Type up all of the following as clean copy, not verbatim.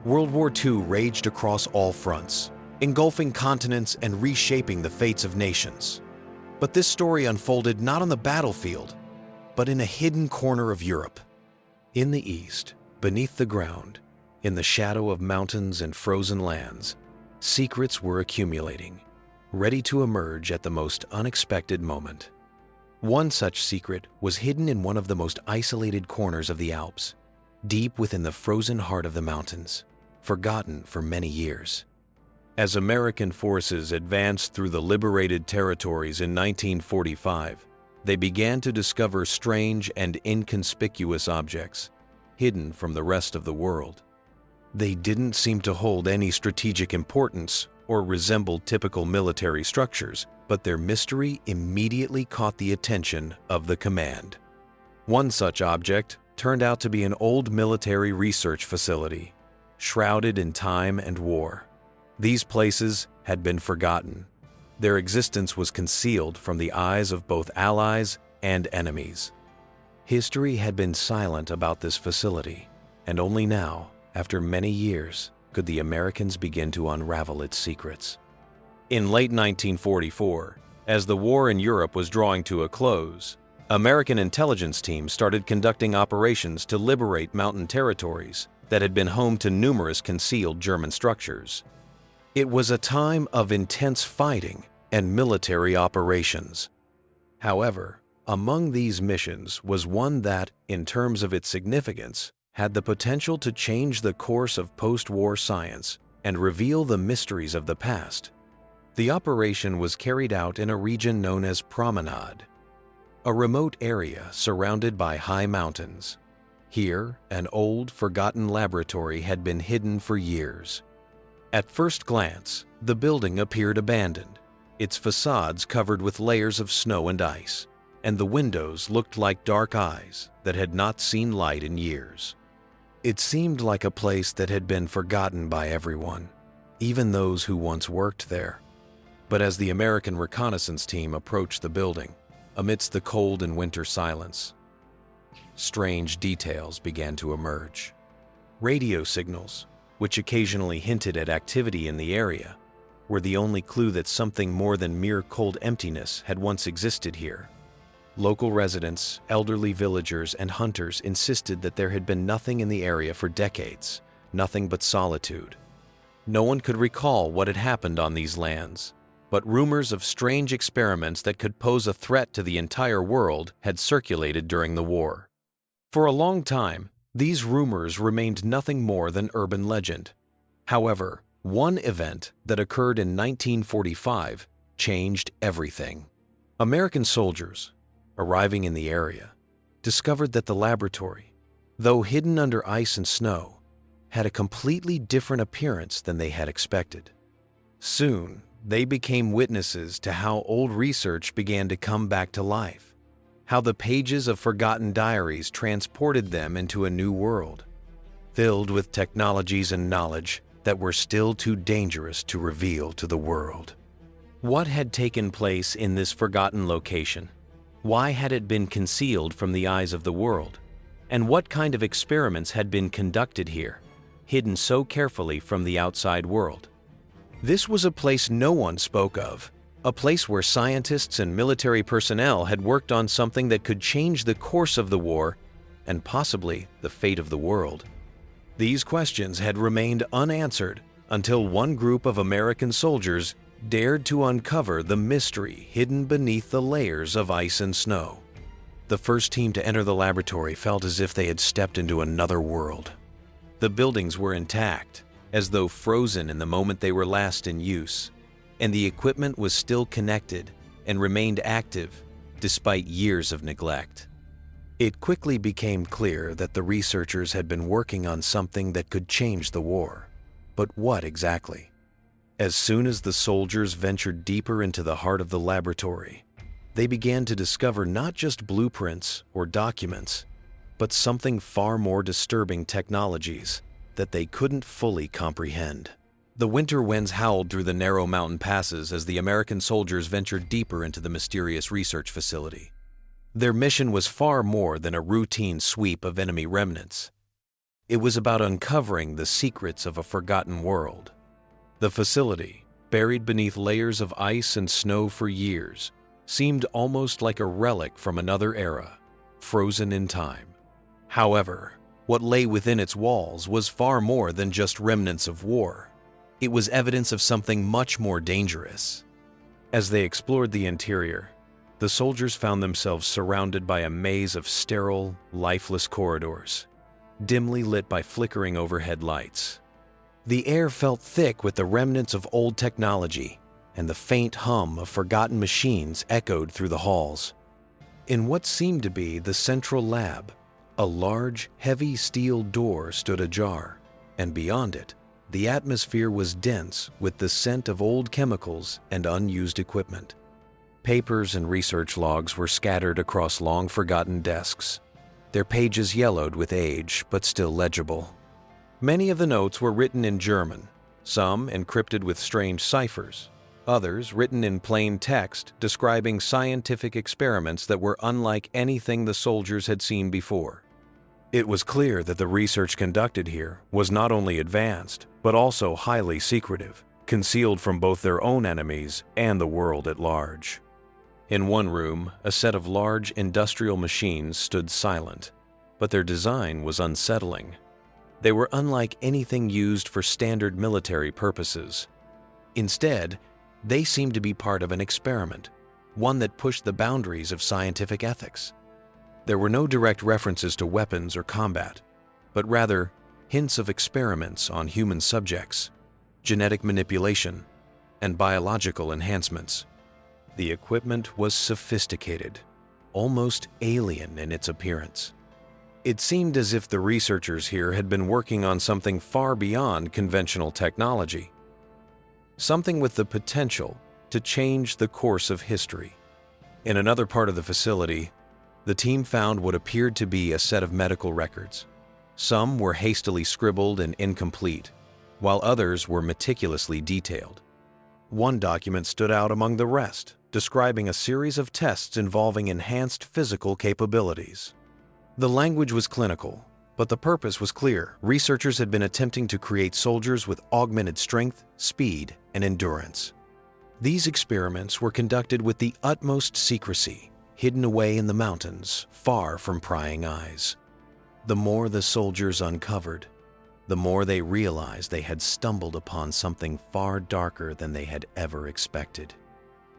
World War II raged across all fronts, engulfing continents and reshaping the fates of nations. But this story unfolded not on the battlefield, but in a hidden corner of Europe. In the east, beneath the ground, in the shadow of mountains and frozen lands, secrets were accumulating, ready to emerge at the most unexpected moment. One such secret was hidden in one of the most isolated corners of the Alps, deep within the frozen heart of the mountains, forgotten for many years. As American forces advanced through the liberated territories in 1945, they began to discover strange and inconspicuous objects, hidden from the rest of the world. They didn't seem to hold any strategic importance or resemble typical military structures, but their mystery immediately caught the attention of the command. One such object turned out to be an old military research facility, shrouded in time and war. These places had been forgotten. Their existence was concealed from the eyes of both allies and enemies. History had been silent about this facility, and only now, after many years, could the Americans begin to unravel its secrets. In late 1944, as the war in Europe was drawing to a close, American intelligence teams started conducting operations to liberate mountain territories that had been home to numerous concealed German structures. It was a time of intense fighting and military operations. However, among these missions was one that, in terms of its significance, had the potential to change the course of post-war science and reveal the mysteries of the past. The operation was carried out in a region known as Promenade, a remote area surrounded by high mountains. Here, an old, forgotten laboratory had been hidden for years. At first glance, the building appeared abandoned, its facades covered with layers of snow and ice, and the windows looked like dark eyes that had not seen light in years. It seemed like a place that had been forgotten by everyone, even those who once worked there. But as the American reconnaissance team approached the building, amidst the cold and winter silence, strange details began to emerge. Radio signals, which occasionally hinted at activity in the area, were the only clue that something more than mere cold emptiness had once existed here. Local residents, elderly villagers, and hunters insisted that there had been nothing in the area for decades, nothing but solitude. No one could recall what had happened on these lands, but rumors of strange experiments that could pose a threat to the entire world had circulated during the war. For a long time, these rumors remained nothing more than urban legend. However, one event that occurred in 1945 changed everything. American soldiers, arriving in the area, discovered that the laboratory, though hidden under ice and snow, had a completely different appearance than they had expected. Soon, they became witnesses to how old research began to come back to life, how the pages of forgotten diaries transported them into a new world, filled with technologies and knowledge that were still too dangerous to reveal to the world. What had taken place in this forgotten location? Why had it been concealed from the eyes of the world? And what kind of experiments had been conducted here, hidden so carefully from the outside world? This was a place no one spoke of, a place where scientists and military personnel had worked on something that could change the course of the war and possibly the fate of the world. These questions had remained unanswered until one group of American soldiers dared to uncover the mystery hidden beneath the layers of ice and snow. The first team to enter the laboratory felt as if they had stepped into another world. The buildings were intact, as though frozen in the moment they were last in use, and the equipment was still connected and remained active despite years of neglect. It quickly became clear that the researchers had been working on something that could change the war. But what exactly? As soon as the soldiers ventured deeper into the heart of the laboratory, they began to discover not just blueprints or documents, but something far more disturbing: technologies that they couldn't fully comprehend. The winter winds howled through the narrow mountain passes as the American soldiers ventured deeper into the mysterious research facility. Their mission was far more than a routine sweep of enemy remnants. It was about uncovering the secrets of a forgotten world. The facility, buried beneath layers of ice and snow for years, seemed almost like a relic from another era, frozen in time. However, what lay within its walls was far more than just remnants of war. It was evidence of something much more dangerous. As they explored the interior, the soldiers found themselves surrounded by a maze of sterile, lifeless corridors, dimly lit by flickering overhead lights. The air felt thick with the remnants of old technology, and the faint hum of forgotten machines echoed through the halls. In what seemed to be the central lab, a large, heavy steel door stood ajar, and beyond it, the atmosphere was dense with the scent of old chemicals and unused equipment. Papers and research logs were scattered across long-forgotten desks, their pages yellowed with age but still legible. Many of the notes were written in German, some encrypted with strange ciphers, others written in plain text describing scientific experiments that were unlike anything the soldiers had seen before. It was clear that the research conducted here was not only advanced, but also highly secretive, concealed from both their own enemies and the world at large. In one room, a set of large industrial machines stood silent, but their design was unsettling. They were unlike anything used for standard military purposes. Instead, they seemed to be part of an experiment, one that pushed the boundaries of scientific ethics. There were no direct references to weapons or combat, but rather hints of experiments on human subjects, genetic manipulation, and biological enhancements. The equipment was sophisticated, almost alien in its appearance. It seemed as if the researchers here had been working on something far beyond conventional technology, something with the potential to change the course of history. In another part of the facility, the team found what appeared to be a set of medical records. Some were hastily scribbled and incomplete, while others were meticulously detailed. One document stood out among the rest, describing a series of tests involving enhanced physical capabilities. The language was clinical, but the purpose was clear. Researchers had been attempting to create soldiers with augmented strength, speed, and endurance. These experiments were conducted with the utmost secrecy, hidden away in the mountains, far from prying eyes. The more the soldiers uncovered, the more they realized they had stumbled upon something far darker than they had ever expected.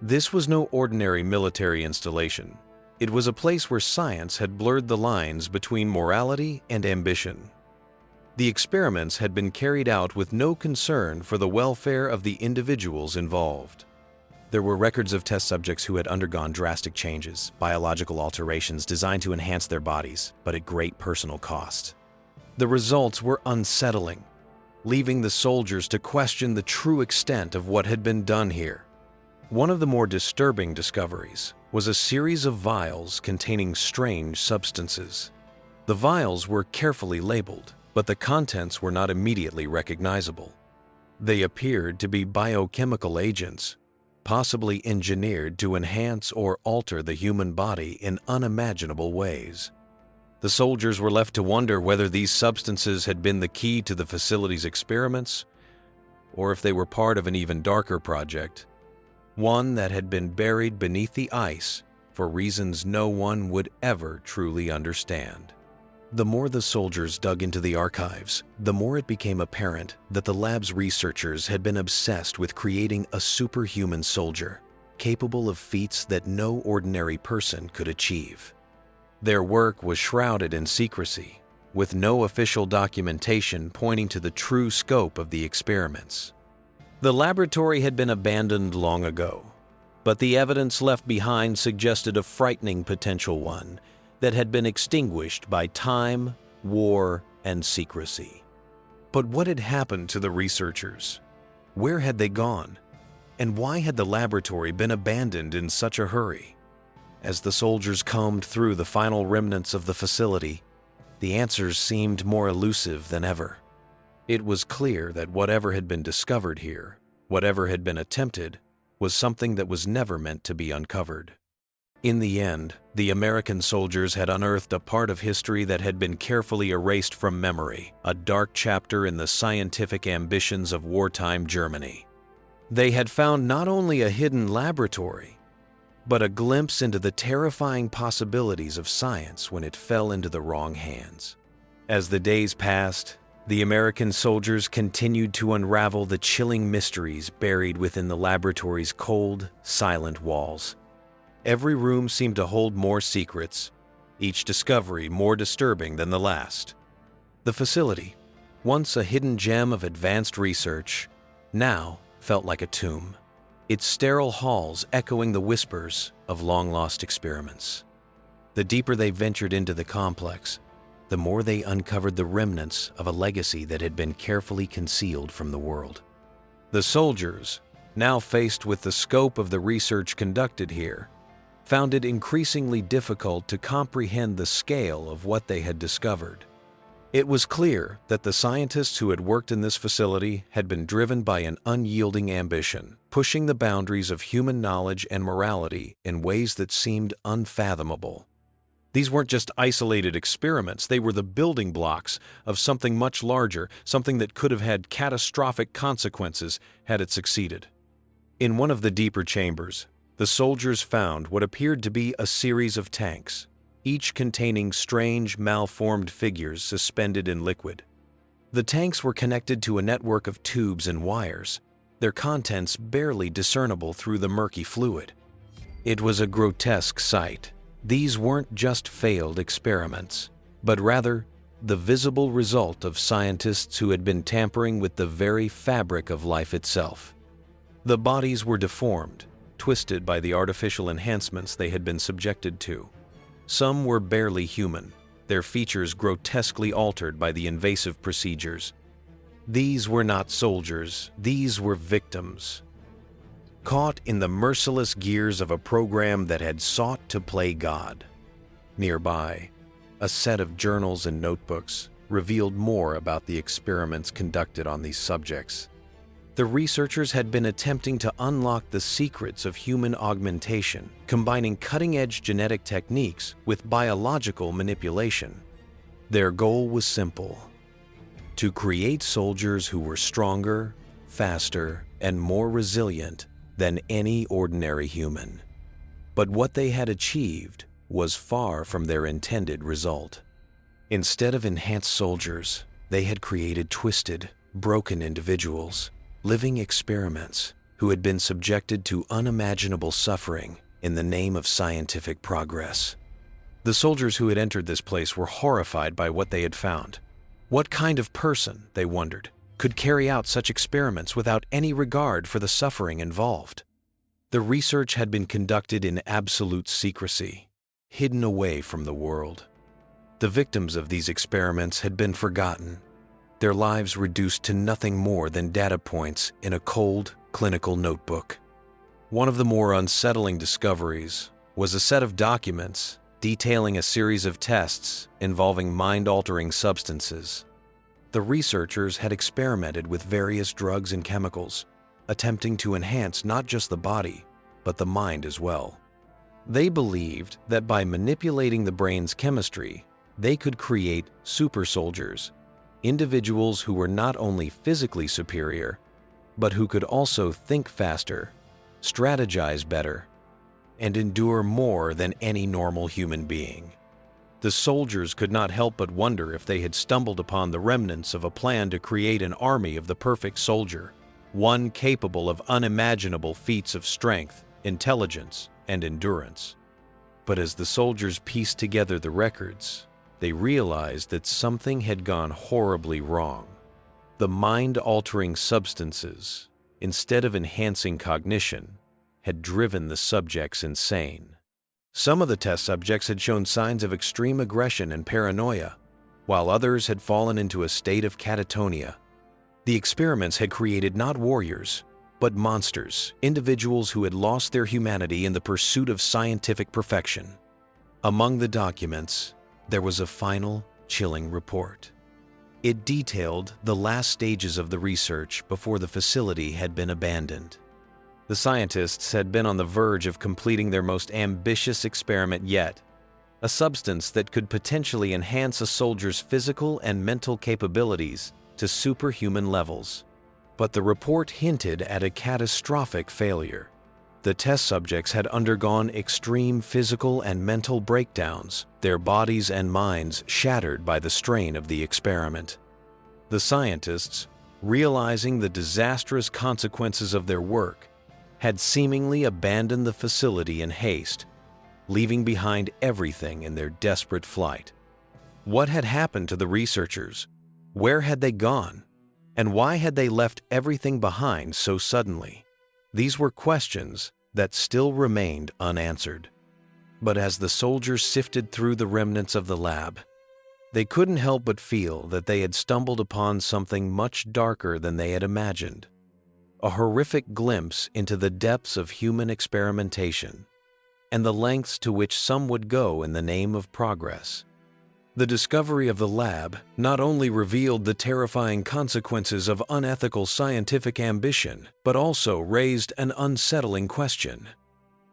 This was no ordinary military installation. It was a place where science had blurred the lines between morality and ambition. The experiments had been carried out with no concern for the welfare of the individuals involved. There were records of test subjects who had undergone drastic changes, biological alterations designed to enhance their bodies, but at great personal cost. The results were unsettling, leaving the soldiers to question the true extent of what had been done here. One of the more disturbing discoveries was a series of vials containing strange substances. The vials were carefully labeled, but the contents were not immediately recognizable. They appeared to be biochemical agents, possibly engineered to enhance or alter the human body in unimaginable ways. The soldiers were left to wonder whether these substances had been the key to the facility's experiments, or if they were part of an even darker project, one that had been buried beneath the ice for reasons no one would ever truly understand. The more the soldiers dug into the archives, the more it became apparent that the lab's researchers had been obsessed with creating a superhuman soldier, capable of feats that no ordinary person could achieve. Their work was shrouded in secrecy, with no official documentation pointing to the true scope of the experiments. The laboratory had been abandoned long ago, but the evidence left behind suggested a frightening potential one that had been extinguished by time, war, and secrecy. But what had happened to the researchers? Where had they gone? And why had the laboratory been abandoned in such a hurry? As the soldiers combed through the final remnants of the facility, the answers seemed more elusive than ever. It was clear that whatever had been discovered here, whatever had been attempted, was something that was never meant to be uncovered. In the end, the American soldiers had unearthed a part of history that had been carefully erased from memory, a dark chapter in the scientific ambitions of wartime Germany. They had found not only a hidden laboratory, but a glimpse into the terrifying possibilities of science when it fell into the wrong hands. As the days passed, the American soldiers continued to unravel the chilling mysteries buried within the laboratory's cold, silent walls. Every room seemed to hold more secrets, each discovery more disturbing than the last. The facility, once a hidden gem of advanced research, now felt like a tomb, its sterile halls echoing the whispers of long-lost experiments. The deeper they ventured into the complex, the more they uncovered the remnants of a legacy that had been carefully concealed from the world. The soldiers, now faced with the scope of the research conducted here, found it increasingly difficult to comprehend the scale of what they had discovered. It was clear that the scientists who had worked in this facility had been driven by an unyielding ambition, pushing the boundaries of human knowledge and morality in ways that seemed unfathomable. These weren't just isolated experiments, they were the building blocks of something much larger, something that could have had catastrophic consequences had it succeeded. In one of the deeper chambers, the soldiers found what appeared to be a series of tanks, each containing strange, malformed figures suspended in liquid. The tanks were connected to a network of tubes and wires, their contents barely discernible through the murky fluid. It was a grotesque sight. These weren't just failed experiments, but rather the visible result of scientists who had been tampering with the very fabric of life itself. The bodies were deformed, twisted by the artificial enhancements they had been subjected to. Some were barely human, their features grotesquely altered by the invasive procedures. These were not soldiers, these were victims, caught in the merciless gears of a program that had sought to play God. Nearby, a set of journals and notebooks revealed more about the experiments conducted on these subjects. The researchers had been attempting to unlock the secrets of human augmentation, combining cutting-edge genetic techniques with biological manipulation. Their goal was simple: to create soldiers who were stronger, faster, and more resilient than any ordinary human. But what they had achieved was far from their intended result. Instead of enhanced soldiers, they had created twisted, broken individuals, living experiments who had been subjected to unimaginable suffering in the name of scientific progress. The soldiers who had entered this place were horrified by what they had found. What kind of person, they wondered, could carry out such experiments without any regard for the suffering involved? The research had been conducted in absolute secrecy, hidden away from the world. The victims of these experiments had been forgotten, their lives reduced to nothing more than data points in a cold, clinical notebook. One of the more unsettling discoveries was a set of documents detailing a series of tests involving mind-altering substances. The researchers had experimented with various drugs and chemicals, attempting to enhance not just the body, but the mind as well. They believed that by manipulating the brain's chemistry, they could create super soldiers, individuals who were not only physically superior, but who could also think faster, strategize better, and endure more than any normal human being. The soldiers could not help but wonder if they had stumbled upon the remnants of a plan to create an army of the perfect soldier, one capable of unimaginable feats of strength, intelligence, and endurance. But as the soldiers pieced together the records, they realized that something had gone horribly wrong. The mind-altering substances, instead of enhancing cognition, had driven the subjects insane. Some of the test subjects had shown signs of extreme aggression and paranoia, while others had fallen into a state of catatonia. The experiments had created not warriors, but monsters, individuals who had lost their humanity in the pursuit of scientific perfection. Among the documents, there was a final, chilling report. It detailed the last stages of the research before the facility had been abandoned. The scientists had been on the verge of completing their most ambitious experiment yet, a substance that could potentially enhance a soldier's physical and mental capabilities to superhuman levels. But the report hinted at a catastrophic failure. The test subjects had undergone extreme physical and mental breakdowns, their bodies and minds shattered by the strain of the experiment. The scientists, realizing the disastrous consequences of their work, had seemingly abandoned the facility in haste, leaving behind everything in their desperate flight. What had happened to the researchers? Where had they gone? And why had they left everything behind so suddenly? These were questions that still remained unanswered. But as the soldiers sifted through the remnants of the lab, they couldn't help but feel that they had stumbled upon something much darker than they had imagined. A horrific glimpse into the depths of human experimentation and the lengths to which some would go in the name of progress. The discovery of the lab not only revealed the terrifying consequences of unethical scientific ambition, but also raised an unsettling question.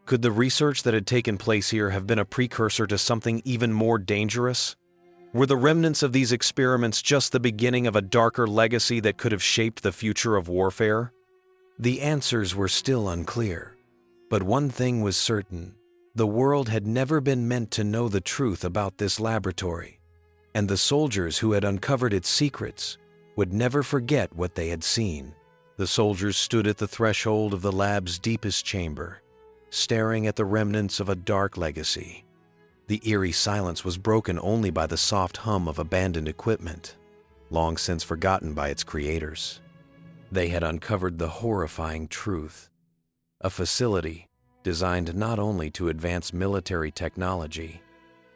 Could the research that had taken place here have been a precursor to something even more dangerous? Were the remnants of these experiments just the beginning of a darker legacy that could have shaped the future of warfare? The answers were still unclear, but one thing was certain. The world had never been meant to know the truth about this laboratory, and the soldiers who had uncovered its secrets would never forget what they had seen. The soldiers stood at the threshold of the lab's deepest chamber, staring at the remnants of a dark legacy. The eerie silence was broken only by the soft hum of abandoned equipment, long since forgotten by its creators. They had uncovered the horrifying truth. A facility designed not only to advance military technology,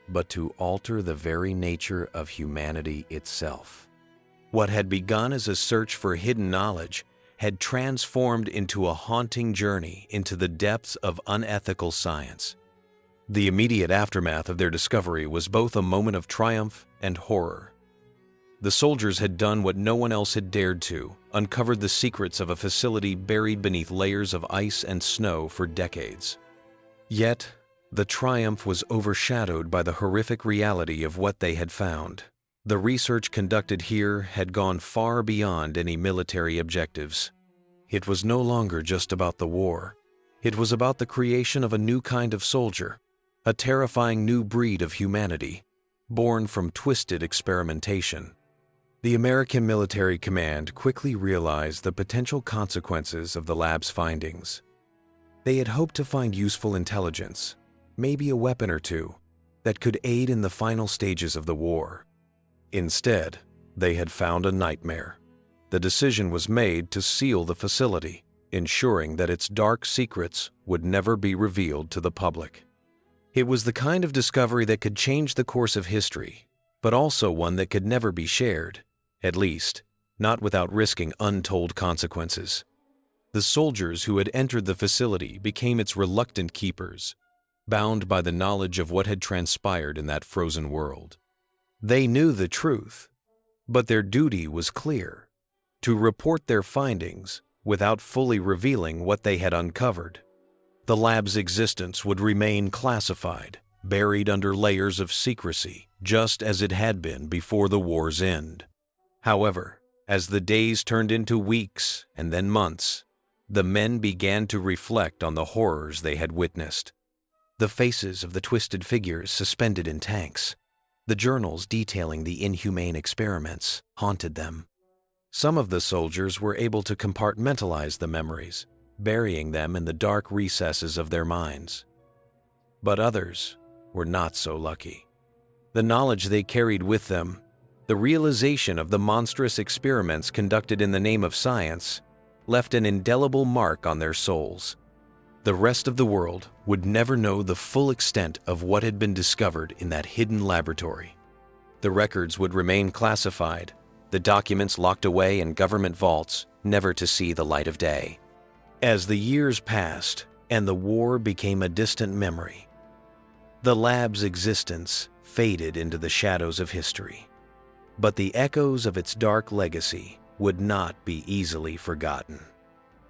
but to alter the very nature of humanity itself. What had begun as a search for hidden knowledge had transformed into a haunting journey into the depths of unethical science. The immediate aftermath of their discovery was both a moment of triumph and horror. The soldiers had done what no one else had dared to, uncovered the secrets of a facility buried beneath layers of ice and snow for decades. Yet, the triumph was overshadowed by the horrific reality of what they had found. The research conducted here had gone far beyond any military objectives. It was no longer just about the war. It was about the creation of a new kind of soldier, a terrifying new breed of humanity, born from twisted experimentation. The American military command quickly realized the potential consequences of the lab's findings. They had hoped to find useful intelligence, maybe a weapon or two, that could aid in the final stages of the war. Instead, they had found a nightmare. The decision was made to seal the facility, ensuring that its dark secrets would never be revealed to the public. It was the kind of discovery that could change the course of history, but also one that could never be shared, at least, not without risking untold consequences. The soldiers who had entered the facility became its reluctant keepers, bound by the knowledge of what had transpired in that frozen world. They knew the truth, but their duty was clear: to report their findings without fully revealing what they had uncovered. The lab's existence would remain classified, buried under layers of secrecy, just as it had been before the war's end. However, as the days turned into weeks and then months, the men began to reflect on the horrors they had witnessed. The faces of the twisted figures suspended in tanks, the journals detailing the inhumane experiments, haunted them. Some of the soldiers were able to compartmentalize the memories, burying them in the dark recesses of their minds. But others were not so lucky. The knowledge they carried with them, the realization of the monstrous experiments conducted in the name of science, left an indelible mark on their souls. The rest of the world would never know the full extent of what had been discovered in that hidden laboratory. The records would remain classified, the documents locked away in government vaults, never to see the light of day. As the years passed and the war became a distant memory, the lab's existence faded into the shadows of history. But the echoes of its dark legacy would not be easily forgotten.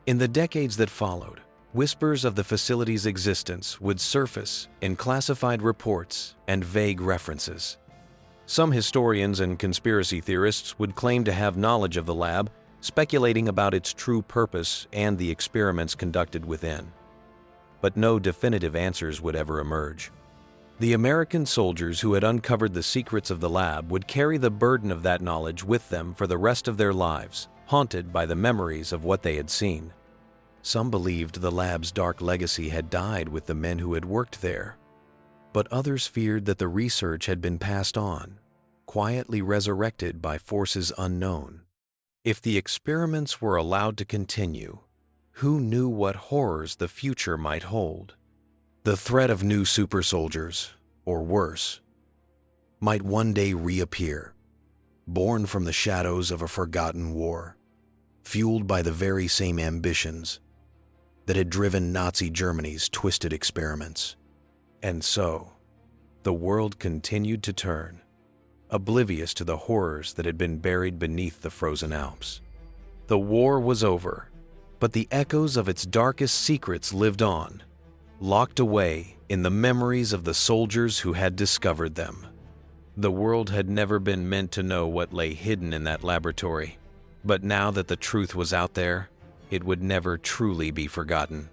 In the decades that followed, Whispers of the facility's existence would surface in classified reports and vague references. Some historians and conspiracy theorists would claim to have knowledge of the lab, speculating about its true purpose and the experiments conducted within. But no definitive answers would ever emerge. The American soldiers who had uncovered the secrets of the lab would carry the burden of that knowledge with them for the rest of their lives, haunted by the memories of what they had seen. Some believed the lab's dark legacy had died with the men who had worked there, but others feared that the research had been passed on, quietly resurrected by forces unknown. If the experiments were allowed to continue, who knew what horrors the future might hold? The threat of new super soldiers, or worse, might one day reappear, born from the shadows of a forgotten war, fueled by the very same ambitions that had driven Nazi Germany's twisted experiments. And so, the world continued to turn, oblivious to the horrors that had been buried beneath the frozen Alps. The war was over, but the echoes of its darkest secrets lived on, locked away in the memories of the soldiers who had discovered them. The world had never been meant to know what lay hidden in that laboratory, but now that the truth was out there, it would never truly be forgotten.